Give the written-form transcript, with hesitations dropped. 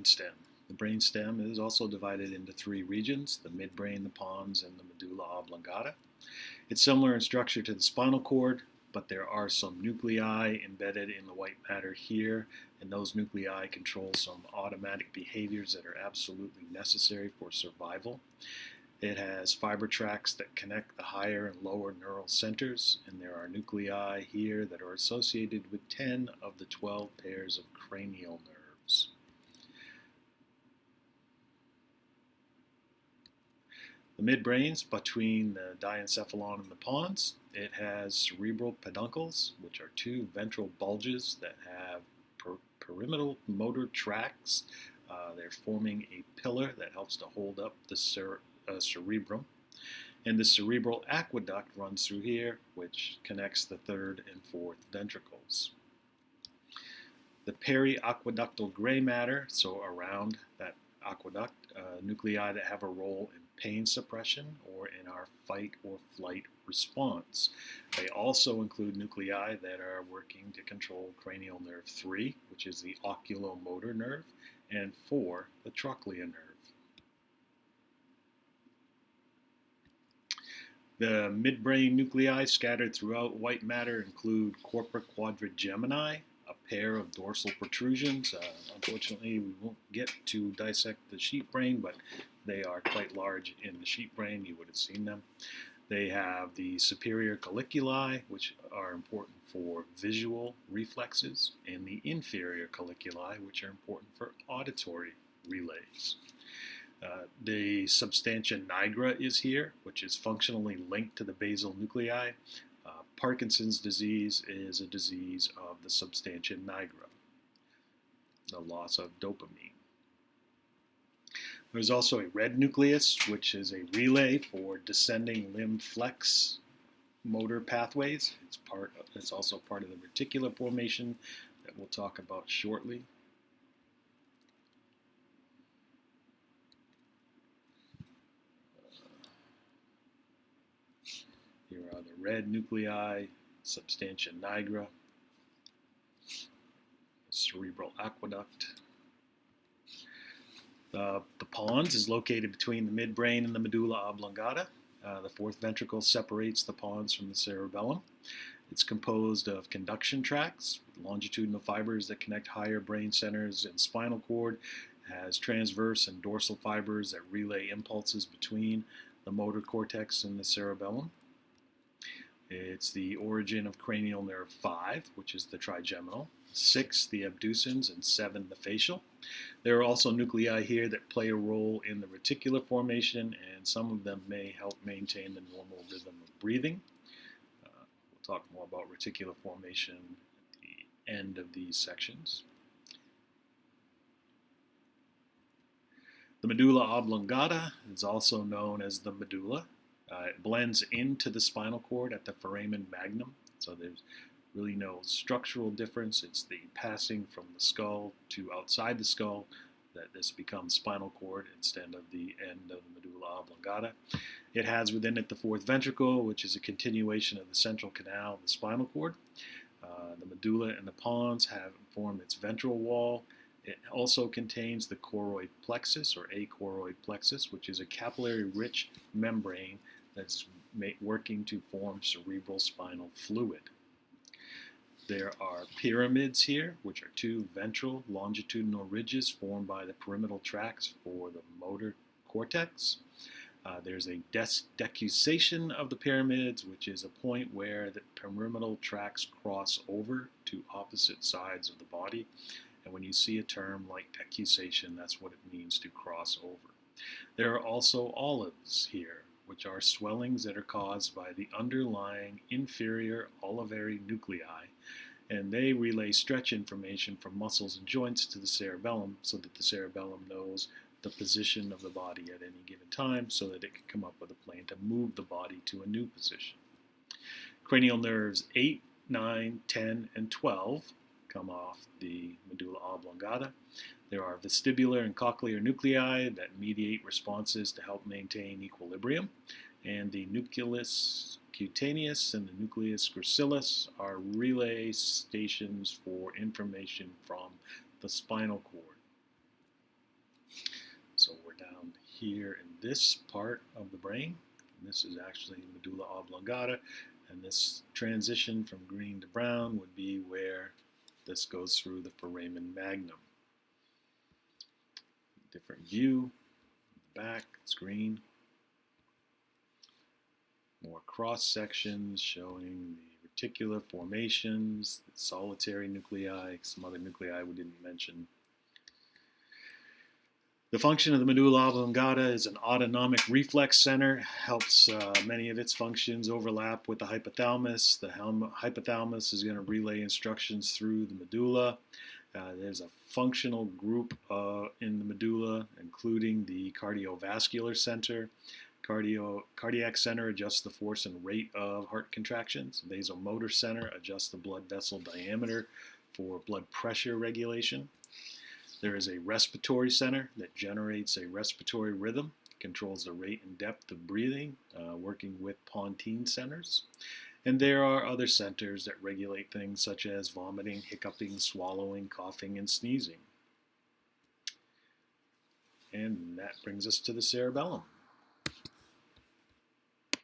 Stem. The brainstem is also divided into three regions: the midbrain, the pons, and the medulla oblongata. It's similar in structure to the spinal cord, but there are some nuclei embedded in the white matter here, and those nuclei control some automatic behaviors that are absolutely necessary for survival. It has fiber tracts that connect the higher and lower neural centers, and there are nuclei here that are associated with 10 of the 12 pairs of cranial nerves. The midbrain's between the diencephalon and the pons. It has cerebral peduncles, which are two ventral bulges that have pyramidal motor tracts. They're forming a pillar that helps to hold up the cerebrum. And the cerebral aqueduct runs through here, which connects the third and fourth ventricles. The periaqueductal gray matter, so around that aqueduct, nuclei that have a role in pain suppression or in our fight or flight response. They also include nuclei that are working to control cranial nerve 3, which is the oculomotor nerve, and 4, the trochlear nerve. The midbrain nuclei scattered throughout white matter include corpora quadrigemini, a pair of dorsal protrusions. Unfortunately, we won't get to dissect the sheep brain, but they are quite large in the sheep brain. You would have seen them. They have the superior colliculi, which are important for visual reflexes, and the inferior colliculi, which are important for auditory relays. The substantia nigra is here, which is functionally linked to the basal nuclei. Parkinson's disease is a disease of the substantia nigra, the loss of dopamine. There's also a red nucleus, which is a relay for descending limb flex motor pathways. It's also part of the reticular formation that we'll talk about shortly. Here are the red nuclei, substantia nigra, cerebral aqueduct. The pons is located between the midbrain and the medulla oblongata. The fourth ventricle separates the pons from the cerebellum. It's composed of conduction tracts, longitudinal fibers that connect higher brain centers and spinal cord. It has transverse and dorsal fibers that relay impulses between the motor cortex and the cerebellum. It's the origin of cranial nerve 5, which is the trigeminal, 6, the abducens, and 7, the facial. There are also nuclei here that play a role in the reticular formation, and some of them may help maintain the normal rhythm of breathing. We'll talk more about reticular formation at the end of these sections. The medulla oblongata is also known as the medulla. It blends into the spinal cord at the foramen magnum, so there's really no structural difference. It's the passing from the skull to outside the skull that this becomes spinal cord instead of the end of the medulla oblongata. It has within it the fourth ventricle, which is a continuation of the central canal of the spinal cord. The medulla and the pons have formed its ventral wall. It also contains the choroid plexus, or achoroid plexus, which is a capillary-rich membrane that's working to form cerebral spinal fluid. There are pyramids here, which are two ventral longitudinal ridges formed by the pyramidal tracts for the motor cortex. There's a decussation of the pyramids, which is a point where the pyramidal tracts cross over to opposite sides of the body. And when you see a term like decussation, that's what it means to cross over. There are also olives here, which are swellings that are caused by the underlying inferior olivary nuclei, and they relay stretch information from muscles and joints to the cerebellum so that the cerebellum knows the position of the body at any given time so that it can come up with a plan to move the body to a new position. Cranial nerves 8, 9, 10, and 12 come off the medulla oblongata. There are vestibular and cochlear nuclei that mediate responses to help maintain equilibrium, and the nucleus cutaneous and the nucleus gracilis are relay stations for information from the spinal cord. here in this part of the brain. And this is actually medulla oblongata, and this transition from green to brown would be where this goes through the foramen magnum. Different view, back, it's green. More cross sections showing the reticular formations, the solitary nuclei, some other nuclei we didn't mention. The function of the medulla oblongata is an autonomic reflex center, helps many of its functions overlap with the hypothalamus. The hypothalamus is going to relay instructions through the medulla. There's a functional group in the medulla, including the cardiovascular center. Cardiac center adjusts the force and rate of heart contractions. Vasomotor center adjusts the blood vessel diameter for blood pressure regulation. There is a respiratory center that generates a respiratory rhythm, controls the rate and depth of breathing, working with pontine centers. And there are other centers that regulate things such as vomiting, hiccuping, swallowing, coughing, and sneezing. And that brings us to the cerebellum.